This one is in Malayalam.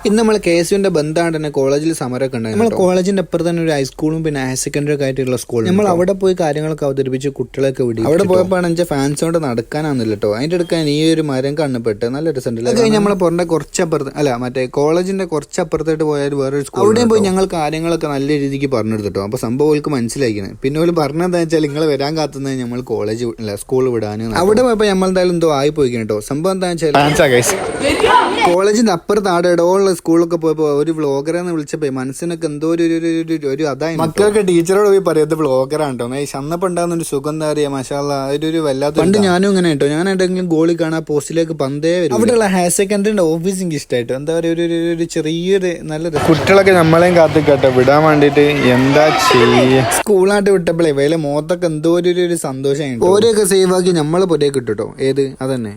ഇന്ന് നമ്മൾ KSUവിന്റെ ബന്ധമാണ് തന്നെ കോളേജിൽ സമരമൊക്കെ ഉണ്ടായി. നമ്മൾ കോളേജിന്റെ അപ്പുറത്ത് തന്നെ ഒരു ഹൈസ്കൂളും പിന്നെ ഹയർ സെക്കൻഡറി ഒക്കെ ആയിട്ടുള്ള സ്കൂൾ. നമ്മൾ അവിടെ പോയി കാര്യങ്ങളൊക്കെ അവതരിപ്പിച്ച് കുട്ടികളൊക്കെ വിടി. അവിടെ പോയപ്പോഴാണ് എന്റെ ഫാൻസ് കൊണ്ട് നടക്കാനാന്നില്ല കേട്ടോ. അതിന്റെ അടുക്കാൻ ഈ ഒരു മരം കണ്ണുപെട്ട് നല്ല രസമുണ്ടല്ലോ. അത് കഴിഞ്ഞ് നമ്മളെ പുറത്തെ കുറച്ചപ്പുറത്ത് അല്ല മറ്റേ കോളേജിന്റെ കുറച്ചപ്പുറത്തായിട്ട് പോയാൽ വേറൊരു സ്കൂൾ. അവിടെയും പോയി ഞങ്ങൾ കാര്യങ്ങളൊക്കെ നല്ല രീതിക്ക് പറഞ്ഞെടുത്തിട്ടോ. അപ്പൊ സംഭവം അവർക്ക് മനസ്സിലാക്കിയത്. പിന്നെ അവർ പറഞ്ഞതെന്താ വെച്ചാൽ നിങ്ങൾ വരാൻ കാത്തുന്നത് നമ്മൾ കോളേജ് അല്ല സ്കൂൾ വിടാനും. അവിടെ പോയപ്പോ നമ്മൾ എന്തായാലും എന്തോ ആയി പോയിക്കണം കേട്ടോ. സംഭവം എന്താ വെച്ചാൽ കോളേജിന്റെ അപ്പുറത്ത് ആടെ ഇടവുള്ള സ്കൂളൊക്കെ പോയപ്പോ ഒരു വ്ളോഗറെന്ന് വിളിച്ചപ്പോ മനസ്സിനൊക്കെ എന്തോ ഒരു അതായി മക്കൾക്ക് ടീച്ചറോട് പോയി പറയുന്നത് വ്ളോഗറാണ് കേട്ടോ. അന്നപ്പോ ഉണ്ടാകുന്ന ഒരു സുഖം എന്താ പറയാ മഷാല്ല ഒരു വല്ലാത്ത. പണ്ട് ഞാനും ഇങ്ങനെ കേട്ടോ. ഞാൻ എന്തെങ്കിലും ഗോളി കാണാ പോസ്റ്റിലേക്ക് പന്തേ വരും. അവിടെയുള്ള ഹയർ സെക്കൻഡറിന്റെ ഓഫീസ് എനിക്ക് ഇഷ്ടമായിട്ടോ. എന്താ പറയാ ഒരു ചെറിയൊരു നല്ല കുട്ടികളൊക്കെ നമ്മളെയും കാത്തിക്കട്ടെ വിടാൻ വേണ്ടിട്ട്. എന്താ ചെയ്യ സ്കൂളായിട്ട് വിട്ടപ്പോഴേ വേല മോത്തൊക്കെ എന്തോ ഒരു സന്തോഷമായിട്ട് ഓരോക്കെ സേവ് ആക്കി നമ്മളെ പൊരേ കിട്ടുട്ടോ. ഏത് അതന്നെ.